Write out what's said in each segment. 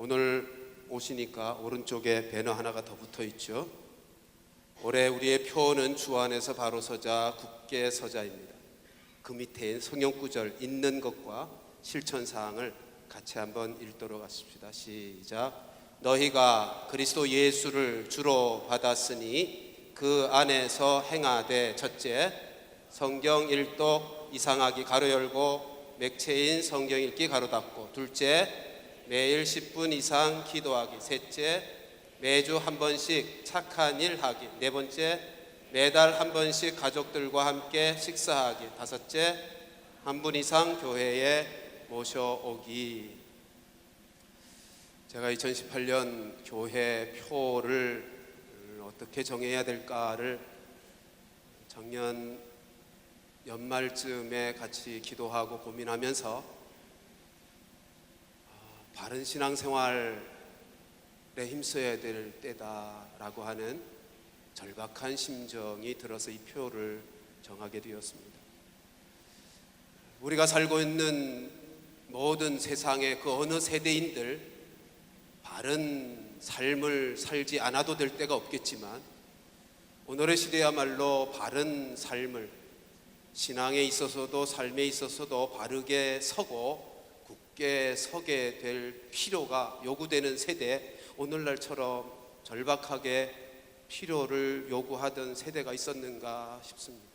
오늘 오시니까 오른쪽에 배너 하나가 더 붙어 있죠. 올해 우리의 표어는 주 안에서 바로 서자, 굳게 서자입니다. 그 밑에 성경구절 있는 것과 실천 사항을 같이 한번 읽도록 하십시다. 시작. 너희가 그리스도 예수를 주로 받았으니 그 안에서 행하되, 첫째, 성경 일독 이상하기 가로 열고 맥체인 성경 읽기 가로 닫고, 둘째, 매일 10분 이상 기도하기, 셋째, 매주 한 번씩 착한 일 하기, 네 번째, 매달 한 번씩 가족들과 함께 식사하기, 다섯째, 한 분 이상 교회에 모셔오기. 제가 2018년 교회 표를 어떻게 정해야 될까를 작년 연말쯤에 같이 기도하고 고민하면서 바른 신앙생활에 힘써야 될 때다라고 하는 절박한 심정이 들어서 이 표를 정하게 되었습니다. 우리가 살고 있는 모든 세상의 그 어느 세대인들 바른 삶을 살지 않아도 될 때가 없겠지만, 오늘의 시대야말로 바른 삶을, 신앙에 있어서도 삶에 있어서도 바르게 서고 굳게 서게 될 필요가 요구되는 세대, 오늘날처럼 절박하게 필요를 요구하던 세대가 있었는가 싶습니다.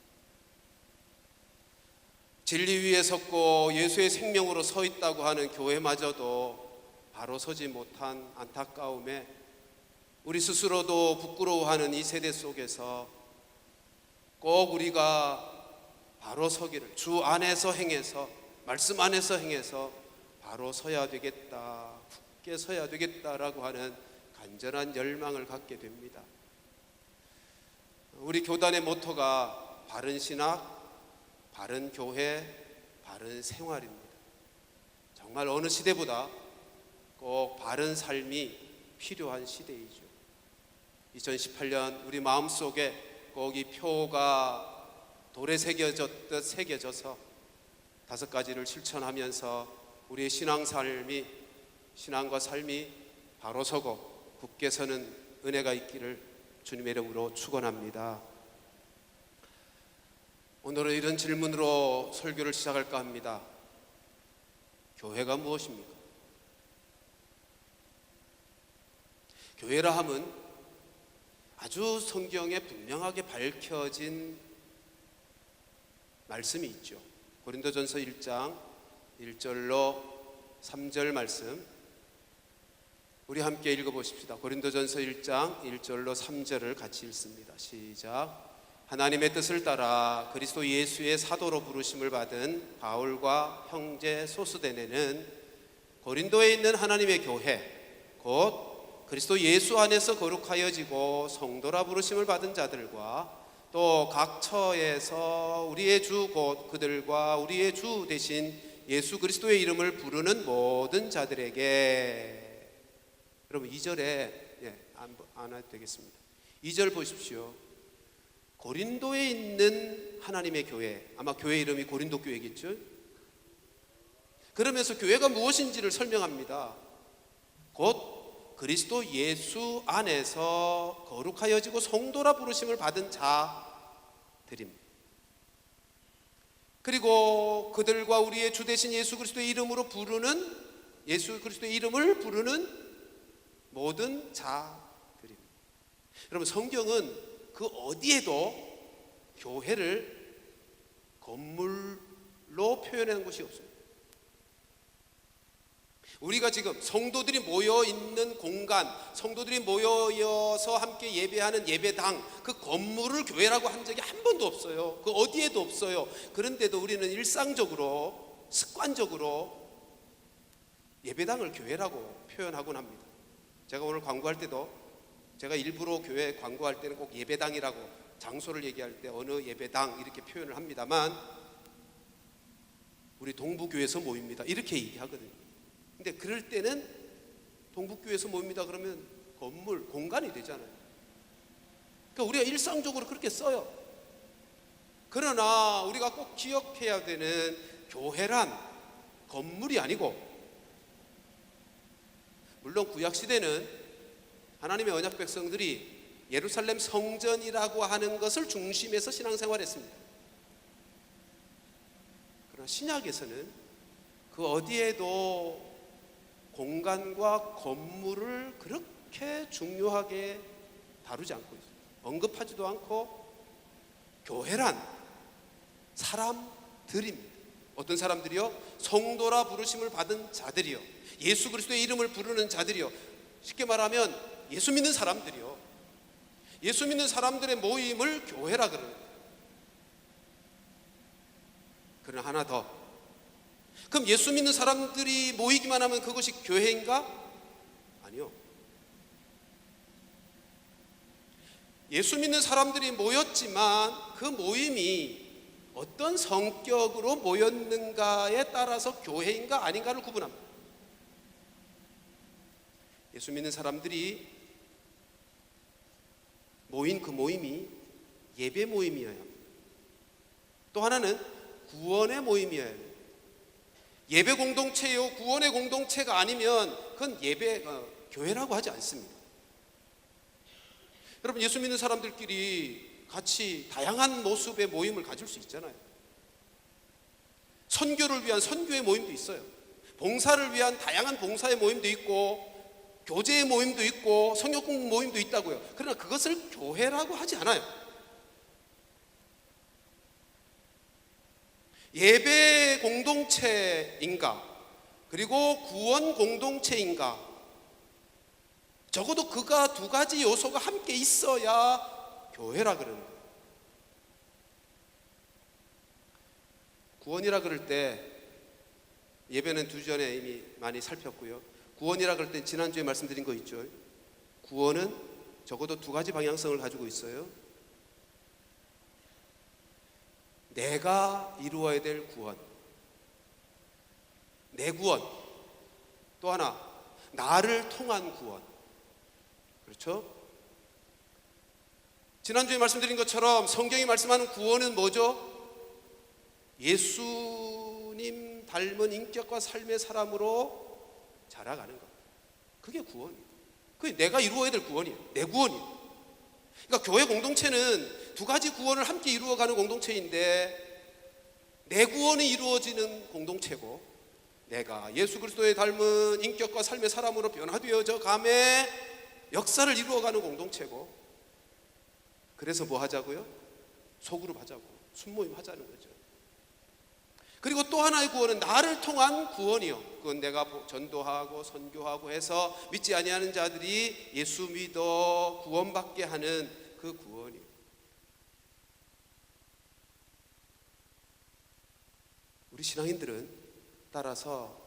진리 위에 섰고 예수의 생명으로 서 있다고 하는 교회마저도 바로 서지 못한 안타까움에 우리 스스로도 부끄러워하는 이 세대 속에서 꼭 우리가 바로 서기를, 주 안에서 행해서, 말씀 안에서 행해서 바로 서야 되겠다, 굳게 서야 되겠다라고 하는 간절한 열망을 갖게 됩니다. 우리 교단의 모토가 바른 신학, 바른 교회, 바른 생활입니다. 정말 어느 시대보다 꼭 바른 삶이 필요한 시대이죠. 2018년 우리 마음속에 꼭 이 표가 돌에 새겨졌듯 새겨져서 5가지를 실천하면서 우리의 신앙과 삶이 바로 서고 굳게 서는 은혜가 있기를 주님의 이름으로 축원합니다. 오늘은 이런 질문으로 설교를 시작할까 합니다. 교회가 무엇입니까? 교회라 함은 아주 성경에 분명하게 밝혀진 말씀이 있죠. 고린도전서 1장 1절로 3절 말씀 우리 함께 읽어보십시다. 고린도전서 1장 1절로 3절을 같이 읽습니다. 시작. 하나님의 뜻을 따라 그리스도 예수의 사도로 부르심을 받은 바울과 형제 소스데네는 고린도에 있는 하나님의 교회, 곧 그리스도 예수 안에서 거룩하여지고 성도라 부르심을 받은 자들과 또 각 처에서 우리의 주 곧 그들과 우리의 주 대신 예수 그리스도의 이름을 부르는 모든 자들에게. 여러분 2절에 안 해도 되겠습니다. 2절 보십시오. 고린도에 있는 하나님의 교회, 아마 교회 이름이 고린도 교회겠죠. 그러면서 교회가 무엇인지를 설명합니다. 곧 그리스도 예수 안에서 거룩하여지고 성도라 부르심을 받은 자들입니다. 그리고 그들과 우리의 주 대신 예수 그리스도의 이름으로 부르는, 예수 그리스도의 이름을 부르는 모든 자들입니다. 여러분 성경은 그 어디에도 교회를 건물로 표현하는 것이 없습니다. 우리가 지금 성도들이 모여 있는 공간, 성도들이 모여서 함께 예배하는 예배당, 그 건물을 교회라고 한 적이 한 번도 없어요. 그 어디에도 없어요. 그런데도 우리는 일상적으로, 습관적으로 예배당을 교회라고 표현하곤 합니다. 제가 오늘 광고할 때도 제가 일부러 교회 광고할 때는 꼭 예배당이라고, 장소를 얘기할 때 어느 예배당 이렇게 표현을 합니다만, 우리 동부교회에서 모입니다 이렇게 얘기하거든요. 근데 그럴 때는 동북교회에서 모입니다 그러면 건물, 공간이 되잖아요. 그러니까 우리가 일상적으로 그렇게 써요. 그러나 우리가 꼭 기억해야 되는, 교회란 건물이 아니고, 물론 구약 시대는 하나님의 언약 백성들이 예루살렘 성전이라고 하는 것을 중심에서 신앙생활했습니다. 그러나 신약에서는 그 어디에도 공간과 건물을 그렇게 중요하게 다루지 않고 있어요. 언급하지도 않고 교회란 사람들입니다. 어떤 사람들이요? 성도라 부르심을 받은 자들이요, 예수 그리스도의 이름을 부르는 자들이요, 쉽게 말하면 예수 믿는 사람들이요, 예수 믿는 사람들의 모임을 교회라 그러는 거예요. 그러나 하나 더, 그럼 예수 믿는 사람들이 모이기만 하면 그것이 교회인가? 아니요. 예수 믿는 사람들이 모였지만 그 모임이 어떤 성격으로 모였는가에 따라서 교회인가 아닌가를 구분합니다. 예수 믿는 사람들이 모인 그 모임이 예배 모임이어야 합니다. 또 하나는 구원의 모임이어야 합니다. 예배 공동체요, 구원의 공동체가 아니면 그건 교회라고 하지 않습니다. 여러분, 예수 믿는 사람들끼리 같이 다양한 모습의 모임을 가질 수 있잖아요. 선교를 위한 선교의 모임도 있어요. 봉사를 위한 다양한 봉사의 모임도 있고, 교제의 모임도 있고, 성경 공부 모임도 있다고요. 그러나 그것을 교회라고 하지 않아요. 예배 공동체인가, 그리고 구원 공동체인가, 적어도 그가 두 가지 요소가 함께 있어야 교회라 그러는 거예요. 구원이라 그럴 때, 예배는 2전에 이미 많이 살폈고요, 구원이라 그럴 때 지난주에 말씀드린 거 있죠. 구원은 적어도 두 가지 방향성을 가지고 있어요. 내가 이루어야 될 구원, 내 구원. 또 하나, 나를 통한 구원. 그렇죠? 지난주에 말씀드린 것처럼 성경이 말씀하는 구원은 뭐죠? 예수님 닮은 인격과 삶의 사람으로 자라가는 것. 그게 구원이에요. 그게 내가 이루어야 될 구원이에요. 내 구원이에요. 그러니까 교회 공동체는 두 가지 구원을 함께 이루어가는 공동체인데, 내 구원이 이루어지는 공동체고, 내가 예수 그리스도의 닮은 인격과 삶의 사람으로 변화되어져 감의 역사를 이루어가는 공동체고, 그래서 뭐 하자고요? 소그룹 하자고, 순모임 하자는 거죠. 그리고 또 하나의 구원은 나를 통한 구원이요, 그건 내가 전도하고 선교하고 해서 믿지 아니하는 자들이 예수 믿어 구원받게 하는 그 구원이요. 우리 신앙인들은 따라서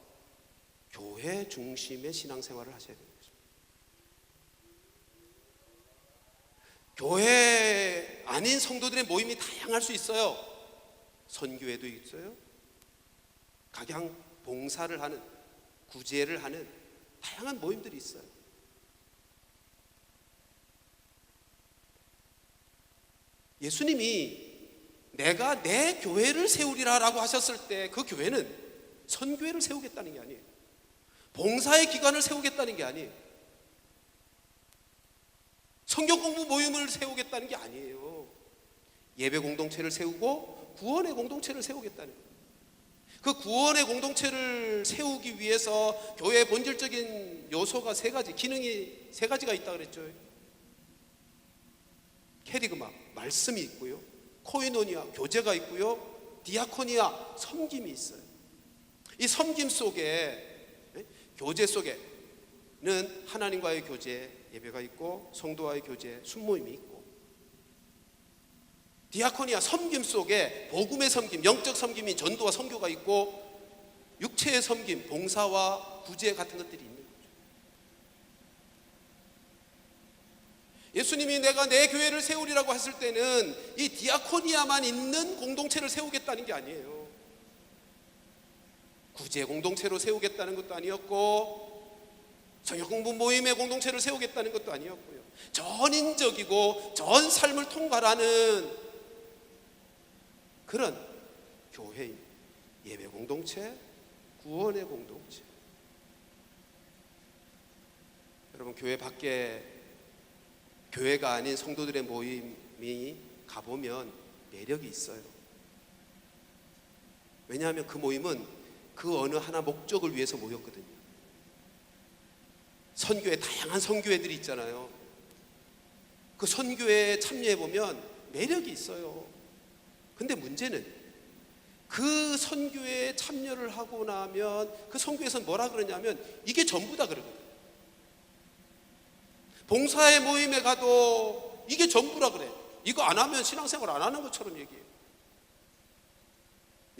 교회 중심의 신앙생활을 하셔야 됩니다. 교회 아닌 성도들의 모임이 다양할 수 있어요. 선교회도 있어요. 각양 봉사를 하는, 구제를 하는 다양한 모임들이 있어요. 예수님이 내가 내 교회를 세우리라라고 하셨을 때 그 교회는 선교회를 세우겠다는 게 아니에요. 봉사의 기관을 세우겠다는 게 아니에요. 성경 공부 모임을 세우겠다는 게 아니에요. 예배 공동체를 세우고 구원의 공동체를 세우겠다는 거예요. 그 구원의 공동체를 세우기 위해서 교회의 본질적인 요소가 세 가지, 기능이 세 가지가 있다 그랬죠. 캐리그마, 말씀이 있고요, 코이노니아, 교제가 있고요, 디아코니아, 섬김이 있어요. 이 섬김 속에, 교제 속에는 하나님과의 교제, 예배가 있고, 성도와의 교제, 순모임이 있고, 디아코니아, 섬김 속에 복음의 섬김, 영적 섬김이 전도와 선교가 있고, 육체의 섬김, 봉사와 구제 같은 것들이 있는 거죠. 예수님이 내가 내 교회를 세우리라고 했을 때는 이 디아코니아만 있는 공동체를 세우겠다는 게 아니에요. 구제 공동체로 세우겠다는 것도 아니었고, 성경 공부 모임의 공동체를 세우겠다는 것도 아니었고요, 전인적이고 전 삶을 통과하는 그런 교회인, 예배 공동체, 구원의 공동체. 여러분, 교회 밖에 교회가 아닌 성도들의 모임이 가보면 매력이 있어요. 왜냐하면 그 모임은 그 어느 하나 목적을 위해서 모였거든요. 선교회, 다양한 선교회들이 있잖아요. 그 선교회에 참여해보면 매력이 있어요. 근데 문제는 그 선교회에 참여를 하고 나면 그 선교회에서 뭐라 그러냐면 이게 전부다 그러거든요. 봉사의 모임에 가도 이게 전부라 그래. 이거 안 하면 신앙생활 안 하는 것처럼 얘기해요.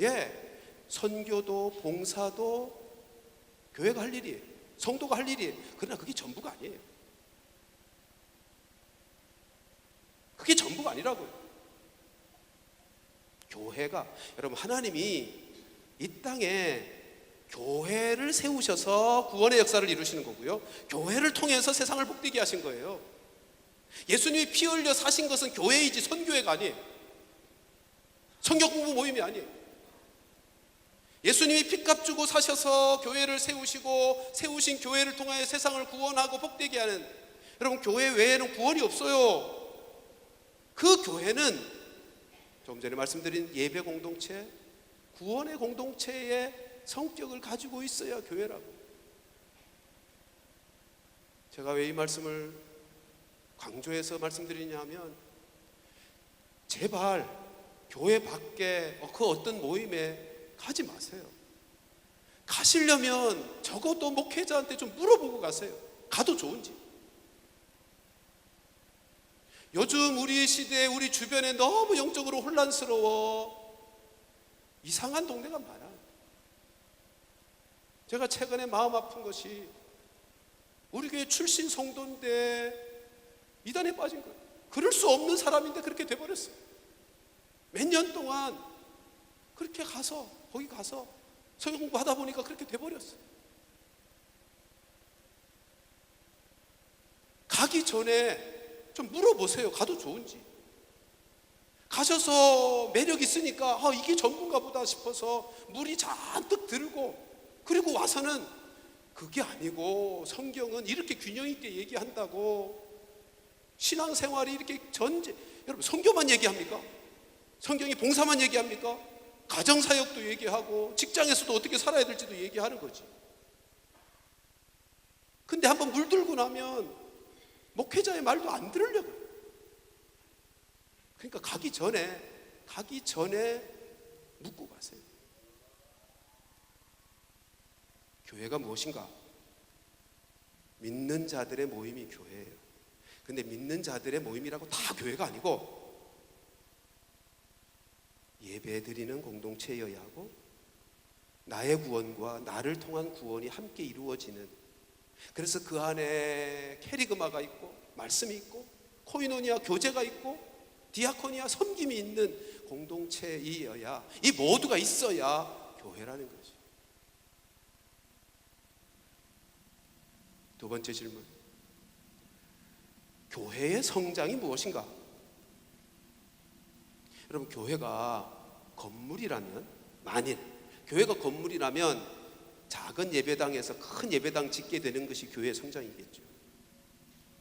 예, 선교도 봉사도 교회가 할 일이에요. 성도가 할 일이에요. 그러나 그게 전부가 아니에요. 그게 전부가 아니라고요. 교회가, 여러분, 하나님이 이 땅에 교회를 세우셔서 구원의 역사를 이루시는 거고요, 교회를 통해서 세상을 복되게 하신 거예요. 예수님이 피 흘려 사신 것은 교회이지 선교회가 아니에요. 성경 공부 모임이 아니에요. 예수님이 핏값 주고 사셔서 교회를 세우시고 세우신 교회를 통하여 세상을 구원하고 복되게 하는, 여러분, 교회 외에는 구원이 없어요. 그 교회는 조금 전에 말씀드린 예배 공동체, 구원의 공동체의 성격을 가지고 있어야 교회라고. 제가 왜 이 말씀을 강조해서 말씀드리냐 하면, 제발 교회 밖에 그 어떤 모임에 가지 마세요. 가시려면 적어도 목회자한테 좀 물어보고 가세요. 가도 좋은지. 요즘 우리 시대에 우리 주변에 너무 영적으로 혼란스러워 이상한 동네가 많아. 제가 최근에 마음 아픈 것이 우리 교회 출신 성도인데 이단에 빠진 거예요. 그럴 수 없는 사람인데 그렇게 돼버렸어요. 몇 년 동안 그렇게 가서 거기 가서 성경 공부하다 보니까 그렇게 돼버렸어요. 가기 전에 좀 물어보세요. 가도 좋은지. 가셔서 매력 있으니까 이게 전부인가 보다 싶어서 물이 잔뜩 들고, 그리고 와서는 그게 아니고 성경은 이렇게 균형 있게 얘기한다고, 신앙생활이 이렇게 여러분, 성경만 얘기합니까? 성경이 봉사만 얘기합니까? 가정사역도 얘기하고 직장에서도 어떻게 살아야 될지도 얘기하는 거지. 근데 한번 물들고 나면 목회자의 말도 안 들으려고. 그러니까 가기 전에 묻고 가세요. 교회가 무엇인가? 믿는 자들의 모임이 교회예요. 근데 믿는 자들의 모임이라고 다 교회가 아니고 예배 드리는 공동체여야 하고, 나의 구원과 나를 통한 구원이 함께 이루어지는, 그래서 그 안에 캐리그마가 있고 말씀이 있고 코이노니아 교제가 있고 디아코니아 섬김이 있는 공동체이어야, 이 모두가 있어야 교회라는 거죠. 두 번째 질문, 교회의 성장이 무엇인가? 여러분, 교회가 건물이라면, 만일 교회가 건물이라면 작은 예배당에서 큰 예배당 짓게 되는 것이 교회의 성장이겠죠.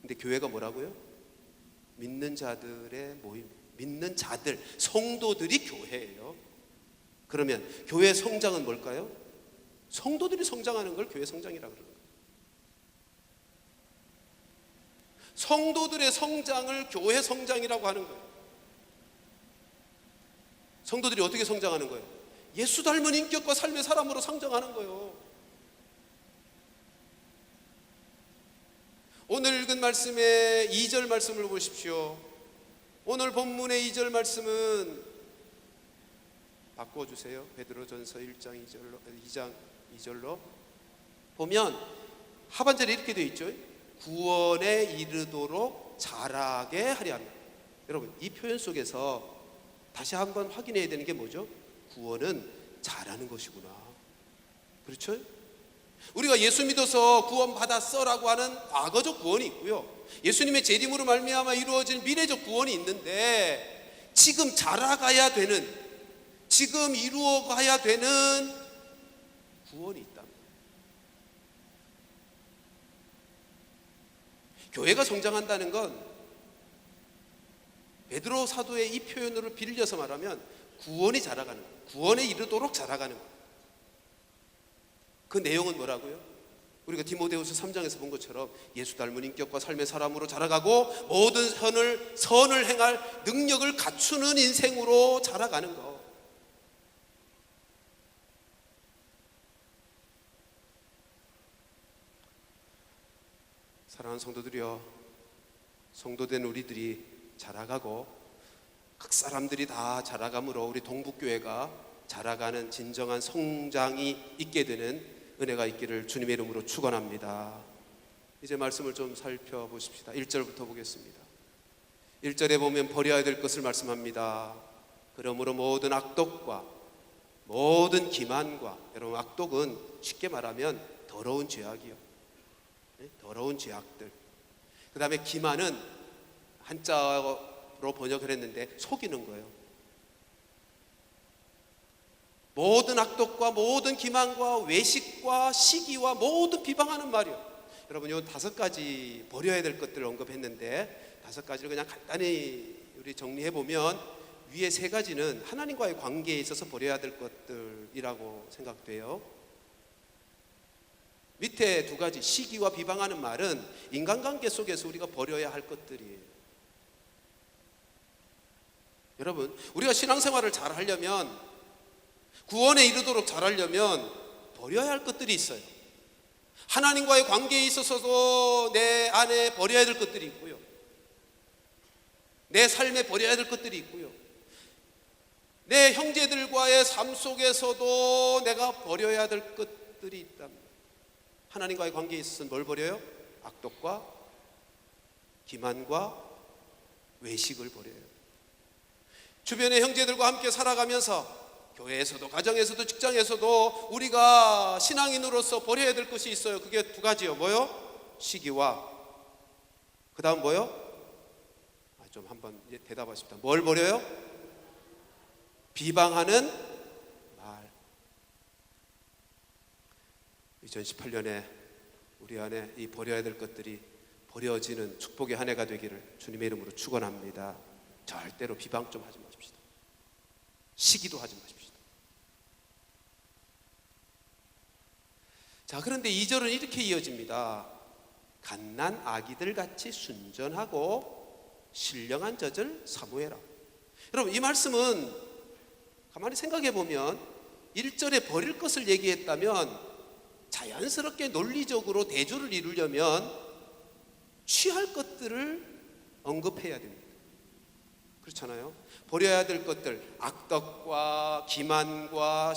근데 교회가 뭐라고요? 믿는 자들의 모임, 믿는 자들, 성도들이 교회예요. 그러면 교회의 성장은 뭘까요? 성도들이 성장하는 걸 교회 성장이라고 그러는 거예요. 성도들의 성장을 교회 성장이라고 하는 거예요. 성도들이 어떻게 성장하는 거예요? 예수 닮은 인격과 삶의 사람으로 성장하는 거예요. 오늘 읽은 말씀의 2절 말씀을 보십시오. 오늘 본문의 2절 말씀은 바꿔주세요. 베드로전서 1장 2절로 보면 하반절에 이렇게 되어 있죠. 구원에 이르도록 자라게 하려 합니다. 여러분, 이 표현 속에서 다시 한번 확인해야 되는 게 뭐죠? 구원은 잘하는 것이구나. 그렇죠? 우리가 예수 믿어서 구원 받았어라고 하는 과거적 구원이 있고요, 예수님의 재림으로 말미암아 이루어질 미래적 구원이 있는데, 지금 자라가야 되는, 지금 이루어가야 되는 구원이 있다. 교회가 성장한다는 건 베드로 사도의 이 표현으로 빌려서 말하면 구원이 자라가는 거예요. 구원에 이르도록 자라가는 거예요. 그 내용은 뭐라고요? 우리가 디모데후서 3장에서 본 것처럼 예수 닮은 인격과 삶의 사람으로 자라가고 모든 선을 행할 능력을 갖추는 인생으로 자라가는 거. 사랑하는 성도들이여, 성도된 우리들이 자라가고 각 사람들이 다 자라감으로 우리 동북교회가 자라가는 진정한 성장이 있게 되는 은혜가 있기를 주님의 이름으로 축원합니다. 이제 말씀을 좀 살펴보십시다. 1절부터 보겠습니다. 1절에 보면 버려야 될 것을 말씀합니다. 그러므로 모든 악독과 모든 기만과, 여러분 악독은 쉽게 말하면 더러운 죄악이요, 더러운 죄악들. 그 다음에 기만은 한자로 번역을 했는데 속이는 거예요. 모든 악독과 모든 기만과 외식과 시기와 모든 비방하는 말이요. 여러분 요 5가지 버려야 될 것들을 언급했는데 5가지를 그냥 간단히 우리 정리해보면 위에 3가지는 하나님과의 관계에 있어서 버려야 될 것들이라고 생각돼요. 밑에 2가지 시기와 비방하는 말은 인간관계 속에서 우리가 버려야 할 것들이에요. 여러분 우리가 신앙생활을 잘 하려면, 구원에 이르도록 잘하려면 버려야 할 것들이 있어요. 하나님과의 관계에 있어서도 내 안에 버려야 될 것들이 있고요, 내 삶에 버려야 될 것들이 있고요, 내 형제들과의 삶 속에서도 내가 버려야 될 것들이 있답니다. 하나님과의 관계에 있어서는 뭘 버려요? 악독과 기만과 외식을 버려요. 주변의 형제들과 함께 살아가면서 교회에서도 가정에서도 직장에서도 우리가 신앙인으로서 버려야 될 것이 있어요. 그게 2가지요. 뭐요? 시기와, 그 다음 뭐요? 좀 한번 대답하십시다. 뭘 버려요? 비방하는 말. 2018년에 우리 안에 이 버려야 될 것들이 버려지는 축복의 한 해가 되기를 주님의 이름으로 축원합니다. 절대로 비방 좀 하지 마십시다. 시기도 하지 마십시다. 자, 그런데 2절은 이렇게 이어집니다. 갓난 아기들 같이 순전하고 신령한 젖을 사모해라. 여러분 이 말씀은 가만히 생각해 보면 1절에 버릴 것을 얘기했다면 자연스럽게 논리적으로 대조를 이루려면 취할 것들을 언급해야 됩니다. 그렇잖아요. 버려야 될 것들, 악덕과 기만과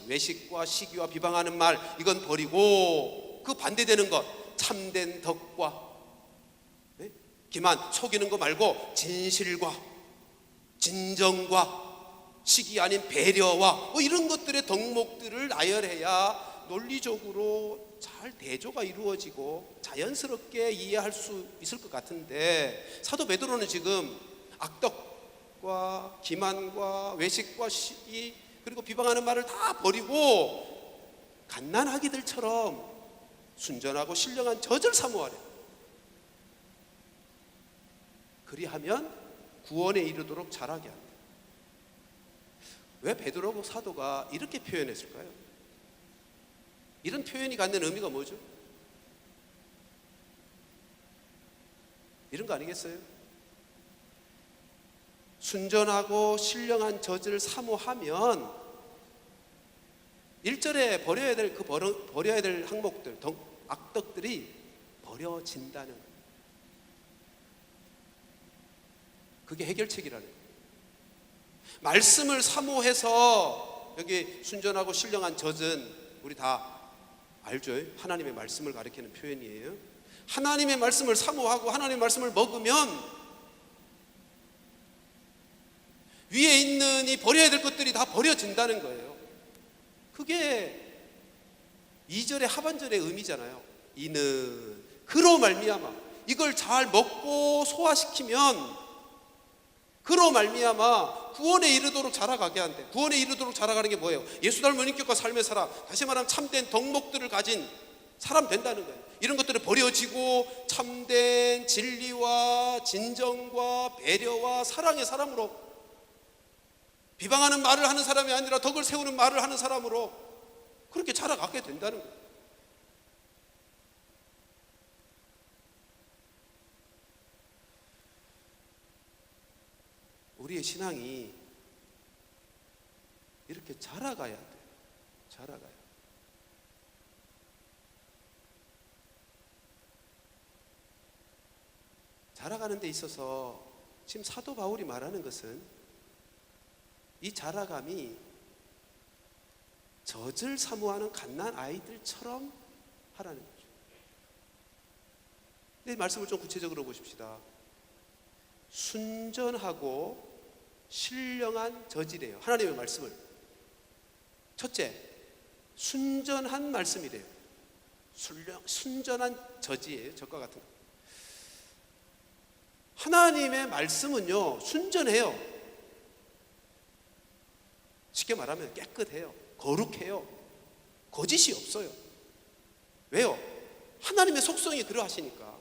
외식과 시기와 비방하는 말, 이건 버리고 그 반대되는 것, 참된 덕과, 기만, 속이는 거 말고 진실과 진정과 시기 아닌 배려와 이런 것들의 덕목들을 나열해야 논리적으로 잘 대조가 이루어지고 자연스럽게 이해할 수 있을 것 같은데, 사도 베드로는 지금 악덕과 기만과 외식과 시기 그리고 비방하는 말을 다 버리고 갓난아기들처럼 순전하고 신령한 젖을 사모하래. 그리하면 구원에 이르도록 자라게 한다. 왜 베드로 사도가 이렇게 표현했을까요? 이런 표현이 갖는 의미가 뭐죠? 이런 거 아니겠어요? 순전하고 신령한 젖을 사모하면 1절에 버려야 될 항목들, 악덕들이 버려진다는 거예요. 그게 해결책이라는 거예요. 말씀을 사모해서, 여기 순전하고 신령한 젖은 우리 다 알죠? 하나님의 말씀을 가리키는 표현이에요. 하나님의 말씀을 사모하고 하나님의 말씀을 먹으면 위에 있는 이 버려야 될 것들이 다 버려진다는 거예요. 그게 2절의 하반절의 의미잖아요. 이는 그로 말미암아, 이걸 잘 먹고 소화시키면 그로 말미암아 구원에 이르도록 자라가게 한대. 구원에 이르도록 자라가는 게 뭐예요? 예수 닮은 인격과 삶의 사람, 다시 말하면 참된 덕목들을 가진 사람 된다는 거예요. 이런 것들은 버려지고 참된 진리와 진정과 배려와 사랑의 사람으로, 비방하는 말을 하는 사람이 아니라 덕을 세우는 말을 하는 사람으로 그렇게 자라가게 된다는 거예요. 우리의 신앙이 이렇게 자라가야 돼요. 자라가요. 자라가는 데 있어서 지금 사도 바울이 말하는 것은 이 자라감이 젖을 사모하는 갓난 아이들처럼 하라는 거죠. 이 말씀을 좀 구체적으로 보십시다. 순전하고 신령한 젖이래요. 하나님의 말씀을. 첫째, 순전한 말씀이래요. 순전한 젖이에요. 젖과 같은 거. 하나님의 말씀은요, 순전해요. 쉽게 말하면 깨끗해요. 거룩해요. 거짓이 없어요. 왜요? 하나님의 속성이 그러하시니까.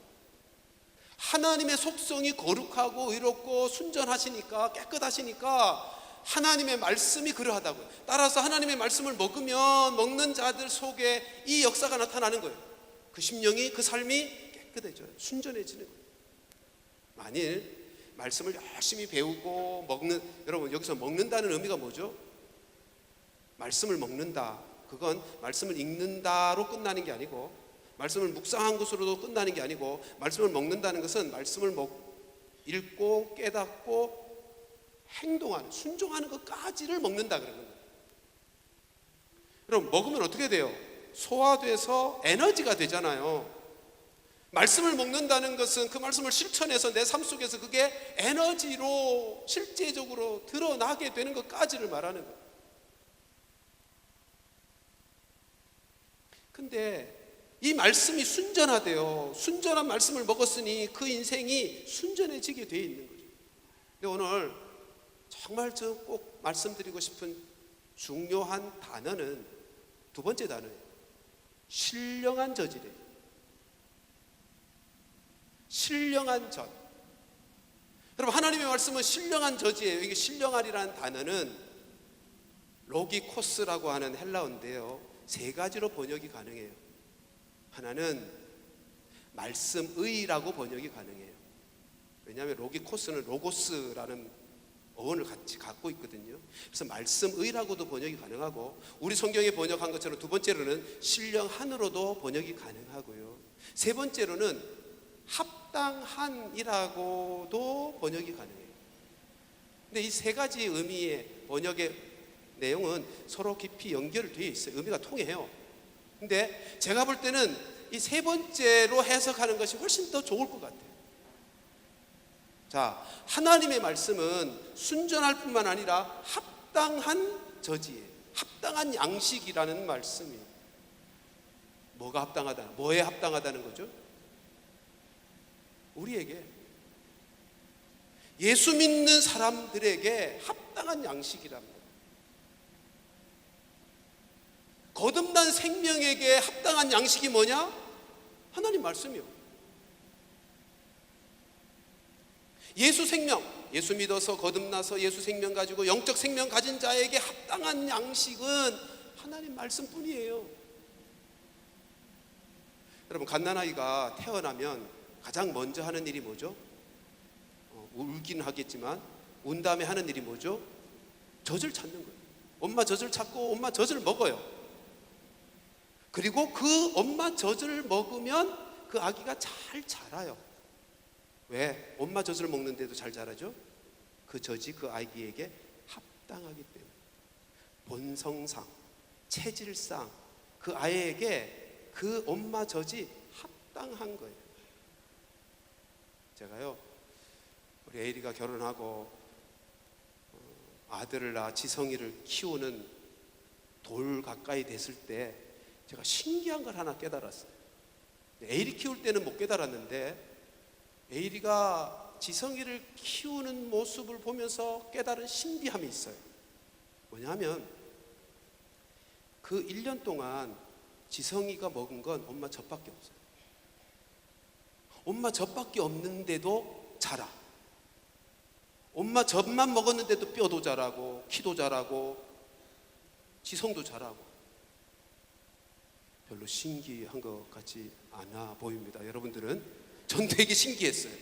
하나님의 속성이 거룩하고 의롭고 순전하시니까, 깨끗하시니까 하나님의 말씀이 그러하다고요. 따라서 하나님의 말씀을 먹으면 먹는 자들 속에 이 역사가 나타나는 거예요. 그 심령이, 그 삶이 깨끗해져요. 순전해지는 거예요. 만일 말씀을 열심히 배우고 먹는, 여러분 여기서 먹는다는 의미가 뭐죠? 말씀을 먹는다, 그건 말씀을 읽는다로 끝나는 게 아니고, 말씀을 묵상한 것으로도 끝나는 게 아니고, 말씀을 먹는다는 것은 말씀을 읽고 깨닫고 행동하는, 순종하는 것까지를 먹는다 그러는 거예요. 여러분 먹으면 어떻게 돼요? 소화돼서 에너지가 되잖아요. 말씀을 먹는다는 것은 그 말씀을 실천해서 내 삶 속에서 그게 에너지로 실제적으로 드러나게 되는 것까지를 말하는 거예요. 근데 이 말씀이 순전하대요. 순전한 말씀을 먹었으니 그 인생이 순전해지게 되어 있는 거죠. 근데 오늘 정말 저 꼭 말씀드리고 싶은 중요한 단어는 두 번째 단어예요. 신령한 젖이래요. 신령한 젖. 여러분 하나님의 말씀은 신령한 젖이에요. 이게 신령하리라는 단어는 로기코스라고 하는 헬라어인데요, 세 가지로 번역이 가능해요. 하나는 말씀의라고 번역이 가능해요. 왜냐하면 로기코스는 로고스라는 어원을 같이 갖고 있거든요. 그래서 말씀의라고도 번역이 가능하고, 우리 성경에 번역한 것처럼 두 번째로는 신령한으로도 번역이 가능하고요, 세 번째로는 합당한이라고도 번역이 가능해요. 근데 이 세 가지 의미의 번역의 내용은 서로 깊이 연결되어 있어요. 의미가 통해요. 근데 제가 볼 때는 이 세 번째로 해석하는 것이 훨씬 더 좋을 것 같아요. 자, 하나님의 말씀은 순전할 뿐만 아니라 합당한 젖이에요. 합당한 양식이라는 말씀이에요. 뭐가 합당하다? 뭐에 합당하다는 거죠? 우리에게, 예수 믿는 사람들에게 합당한 양식이랍니다. 거듭난 생명에게 합당한 양식이 뭐냐? 하나님 말씀이요. 예수 생명, 예수 믿어서 거듭나서 예수 생명 가지고 영적 생명 가진 자에게 합당한 양식은 하나님 말씀뿐이에요. 여러분 갓난아이가 태어나면 가장 먼저 하는 일이 뭐죠? 울긴 하겠지만 운 다음에 하는 일이 뭐죠? 젖을 찾는 거예요. 엄마 젖을 찾고 엄마 젖을 먹어요. 그리고 그 엄마 젖을 먹으면 그 아기가 잘 자라요. 왜? 엄마 젖을 먹는데도 잘 자라죠? 그 젖이 그 아기에게 합당하기 때문에. 본성상, 체질상 그 아이에게 그 엄마 젖이 합당한 거예요. 제가요, 우리 에이리가 결혼하고 아들을 낳아 지성이를 키우는 돌 가까이 됐을 때 제가 신기한 걸 하나 깨달았어요. 에이리 키울 때는 못 깨달았는데 에이리가 지성이를 키우는 모습을 보면서 깨달은 신비함이 있어요. 뭐냐면 그 1년 동안 지성이가 먹은 건 엄마 젖밖에 없어요. 엄마 젖밖에 없는데도 자라. 엄마 젖만 먹었는데도 뼈도 자라고 키도 자라고 지성도 자라고. 별로 신기한 것 같지 않아 보입니다. 여러분들은? 전 되게 신기했어요.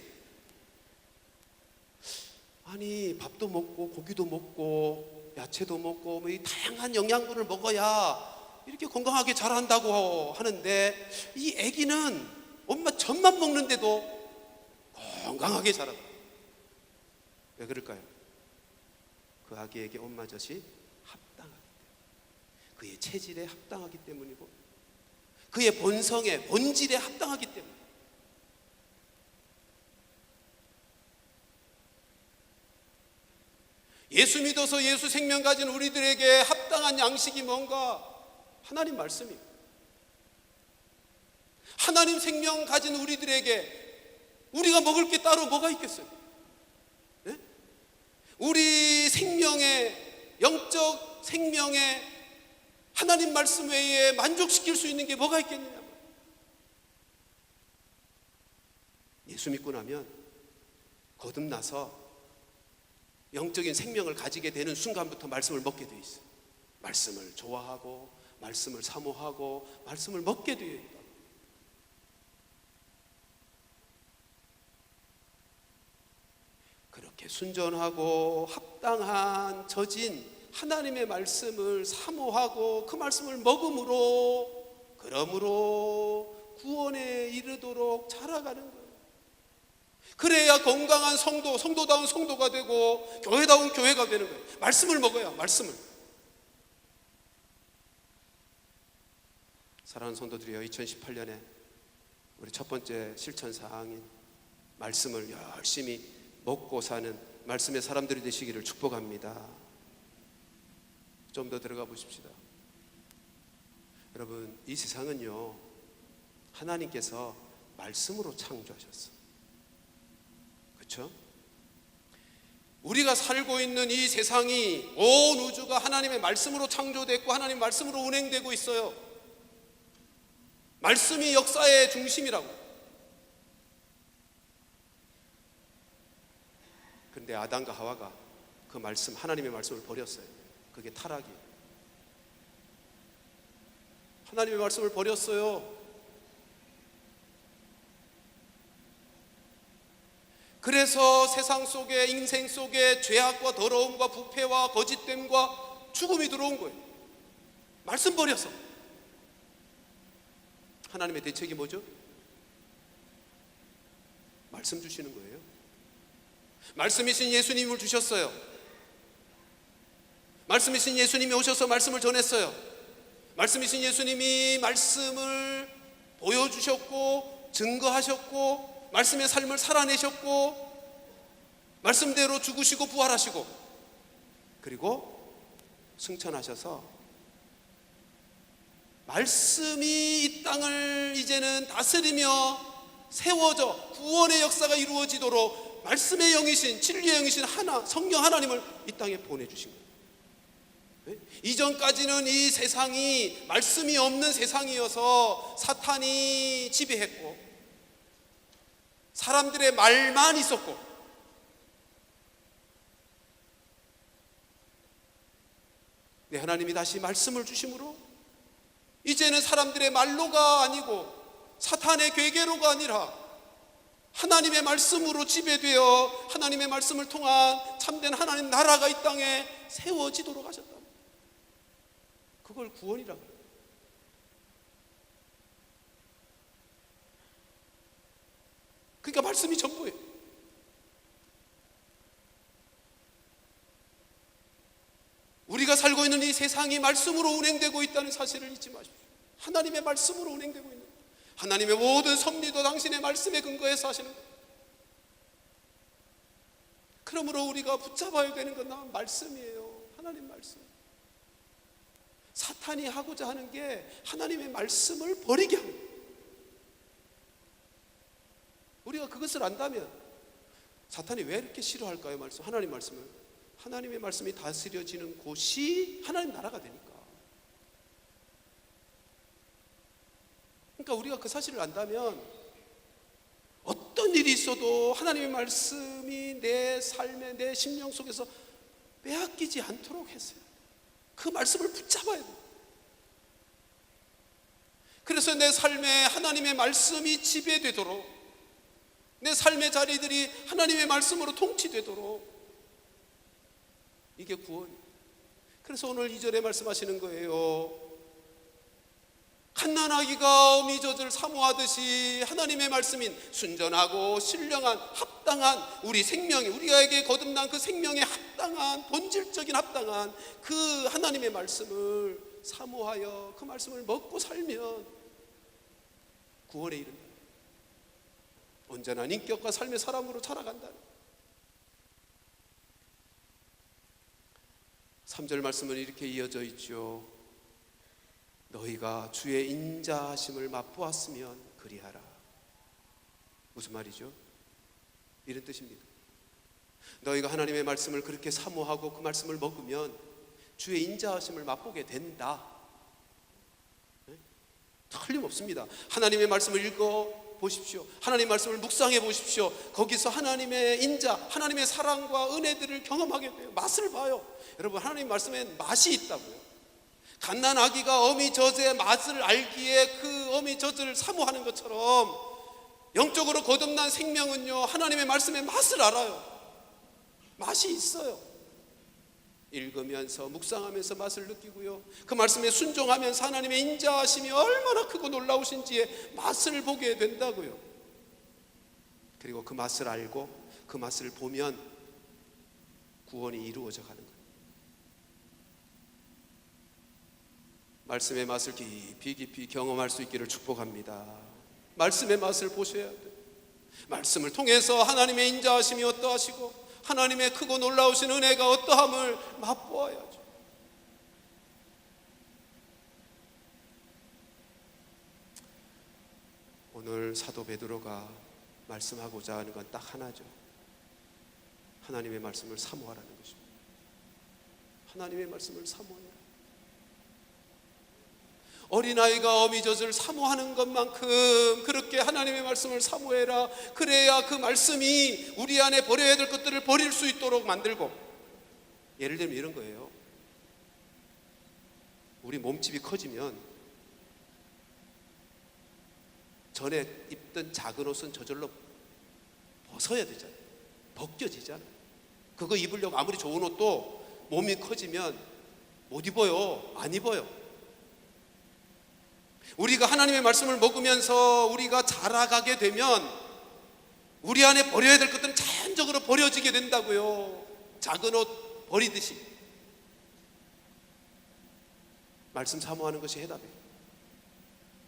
아니, 밥도 먹고 고기도 먹고 야채도 먹고 뭐 이 다양한 영양분을 먹어야 이렇게 건강하게 자란다고 하는데, 이 아기는 엄마 젖만 먹는데도 건강하게 자라요. 왜 그럴까요? 그 아기에게 엄마 젖이 합당하기 때문에, 그의 체질에 합당하기 때문이고, 그의 본성에, 본질에 합당하기 때문에. 예수 믿어서 예수 생명 가진 우리들에게 합당한 양식이 뭔가? 하나님 말씀이에요. 하나님 생명 가진 우리들에게 우리가 먹을 게 따로 뭐가 있겠어요? 네? 우리 생명의, 영적 생명의 하나님 말씀 외에 만족시킬 수 있는 게 뭐가 있겠느냐? 예수 믿고 나면 거듭나서 영적인 생명을 가지게 되는 순간부터 말씀을 먹게 되어 있어요. 말씀을 좋아하고 말씀을 사모하고 말씀을 먹게 되어 있다. 그렇게 순전하고 합당한 젖인 하나님의 말씀을 사모하고 그 말씀을 먹음으로, 그러므로 구원에 이르도록 자라가는 거예요. 그래야 건강한 성도, 성도다운 성도가 되고 교회다운 교회가 되는 거예요. 말씀을 먹어야, 말씀을. 사랑하는 성도들이여, 2018년에 우리 첫 번째 실천 사항인 말씀을 열심히 먹고 사는 말씀의 사람들이 되시기를 축복합니다. 좀 더 들어가 보십시다. 여러분, 이 세상은요, 하나님께서 말씀으로 창조하셨어요. 그렇죠? 우리가 살고 있는 이 세상이, 온 우주가 하나님의 말씀으로 창조됐고 하나님 말씀으로 운행되고 있어요. 말씀이 역사의 중심이라고. 그런데 아담과 하와가 그 말씀, 하나님의 말씀을 버렸어요. 그게 타락이에요. 하나님의 말씀을 버렸어요. 그래서 세상 속에, 인생 속에 죄악과 더러움과 부패와 거짓됨과 죽음이 들어온 거예요. 말씀 버려서. 하나님의 대책이 뭐죠? 말씀 주시는 거예요. 말씀이신 예수님을 주셨어요. 말씀이신 예수님이 오셔서 말씀을 전했어요. 말씀이신 예수님이 말씀을 보여주셨고 증거하셨고 말씀의 삶을 살아내셨고 말씀대로 죽으시고 부활하시고 그리고 승천하셔서 말씀이 이 땅을 이제는 다스리며 세워져 구원의 역사가 이루어지도록 말씀의 영이신, 진리의 영이신 성령 하나님을 이 땅에 보내주신 거예요. 네? 이전까지는 이 세상이 말씀이 없는 세상이어서 사탄이 지배했고 사람들의 말만 있었고 네, 하나님이 다시 말씀을 주심으로 이제는 사람들의 말로가 아니고 사탄의 괴계로가 아니라 하나님의 말씀으로 지배되어 하나님의 말씀을 통한 참된 하나님 나라가 이 땅에 세워지도록 하셨다. 그걸 구원이라고 해요. 그러니까 말씀이 전부예요. 우리가 살고 있는 이 세상이 말씀으로 운행되고 있다는 사실을 잊지 마십시오. 하나님의 말씀으로 운행되고 있는 거예요. 하나님의 모든 섭리도 당신의 말씀에 근거해서 하시는 거예요. 그러므로 우리가 붙잡아야 되는 건 말씀이에요. 하나님 말씀. 사탄이 하고자 하는 게 하나님의 말씀을 버리게 합니다. 우리가 그것을 안다면 사탄이 왜 이렇게 싫어할까요? 말씀, 하나님 말씀을. 하나님의 말씀이 다스려지는 곳이 하나님 나라가 되니까. 그러니까 우리가 그 사실을 안다면 어떤 일이 있어도 하나님의 말씀이 내 삶에, 내 심령 속에서 빼앗기지 않도록 했어요. 그 말씀을 붙잡아야 돼요. 그래서 내 삶에 하나님의 말씀이 지배되도록, 내 삶의 자리들이 하나님의 말씀으로 통치되도록, 이게 구원이에요. 그래서 오늘 2절에 말씀하시는 거예요. 갓난아기가 어미젖을 사모하듯이 하나님의 말씀인 순전하고 신령한 합당한 우리 생명이, 우리에게 거듭난 그 생명에 합당한, 본질적인 합당한 그 하나님의 말씀을 사모하여 그 말씀을 먹고 살면 구원에 이른다. 온전한 인격과 삶의 사람으로 자라간다. 3절 말씀은 이렇게 이어져 있죠. 너희가 주의 인자하심을 맛보았으면 그리하라. 무슨 말이죠? 이런 뜻입니다. 너희가 하나님의 말씀을 그렇게 사모하고 그 말씀을 먹으면 주의 인자하심을 맛보게 된다. 틀림없습니다. 하나님의 말씀을 읽어 보십시오. 하나님의 말씀을 묵상해 보십시오. 거기서 하나님의 인자, 하나님의 사랑과 은혜들을 경험하게 돼요. 맛을 봐요. 여러분, 하나님 말씀엔 맛이 있다고요. 갓난아기가 어미젖의 맛을 알기에 그 어미젖을 사모하는 것처럼 영적으로 거듭난 생명은요, 하나님의 말씀의 맛을 알아요. 맛이 있어요. 읽으면서 묵상하면서 맛을 느끼고요, 그 말씀에 순종하면서 하나님의 인자하심이 얼마나 크고 놀라우신지의 맛을 보게 된다고요. 그리고 그 맛을 알고 그 맛을 보면 구원이 이루어져 가는 거예요. 말씀의 맛을 깊이 경험할 수 있기를 축복합니다. 말씀의 맛을 보셔야 돼요. 말씀을 통해서 하나님의 인자하심이 어떠하시고 하나님의 크고 놀라우신 은혜가 어떠함을 맛보아야죠. 오늘 사도 베드로가 말씀하고자 하는 건 딱 하나죠. 하나님의 말씀을 사모하라는 것입니다. 하나님의 말씀을 사모해라. 어린아이가 어미젖을 사모하는 것만큼 그렇게 하나님의 말씀을 사모해라. 그래야 그 말씀이 우리 안에 버려야 될 것들을 버릴 수 있도록 만들고, 예를 들면 이런 거예요. 우리 몸집이 커지면 전에 입던 작은 옷은 저절로 벗어야 되잖아요. 벗겨지잖아요. 그거 입으려고 아무리 좋은 옷도 몸이 커지면 못 입어요. 안 입어요. 우리가 하나님의 말씀을 먹으면서 우리가 자라가게 되면 우리 안에 버려야 될 것들은 자연적으로 버려지게 된다고요. 작은 옷 버리듯이. 말씀 사모하는 것이 해답이에요.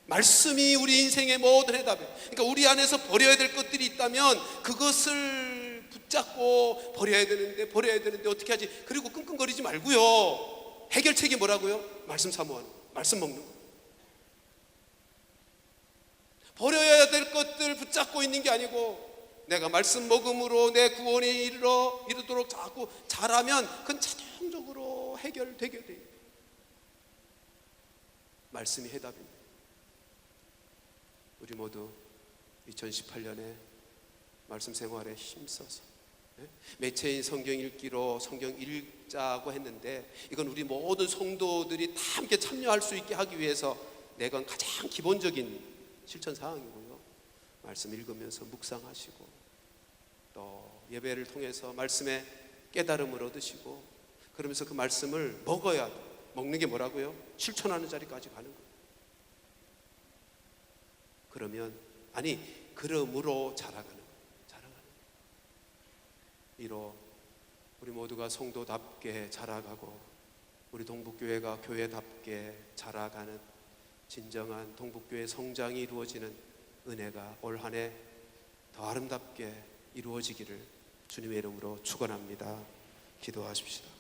말씀이 우리 인생의 모든 해답이에요. 그러니까 우리 안에서 버려야 될 것들이 있다면 그것을 붙잡고 버려야 되는데 어떻게 하지? 그리고 끙끙거리지 말고요. 해결책이 뭐라고요? 말씀 사모하는 거예요. 말씀 먹는 거예요. 버려야 될 것들 붙잡고 있는 게 아니고 내가 말씀 먹음으로 내 구원에 이르도록 자꾸 자라면 그건 자동적으로 해결되게 돼요. 말씀이 해답입니다. 우리 모두 2018년에 말씀 생활에 힘써서 매체인 성경 읽기로 성경 읽자고 했는데, 이건 우리 모든 성도들이 다 함께 참여할 수 있게 하기 위해서 내건 가장 기본적인 실천 사항이고요. 말씀 읽으면서 묵상하시고 또 예배를 통해서 말씀의 깨달음을 얻으시고, 그러면서 그 말씀을 먹어야 돼요. 먹는 게 뭐라고요? 실천하는 자리까지 가는 거예요. 그러므로 자라가는 거예요. 이로 우리 모두가 성도답게 자라가고 우리 동북교회가 교회답게 자라가는 진정한 동북교회 성장이 이루어지는 은혜가 올 한 해 더 아름답게 이루어지기를 주님의 이름으로 축원합니다. 기도하십시다.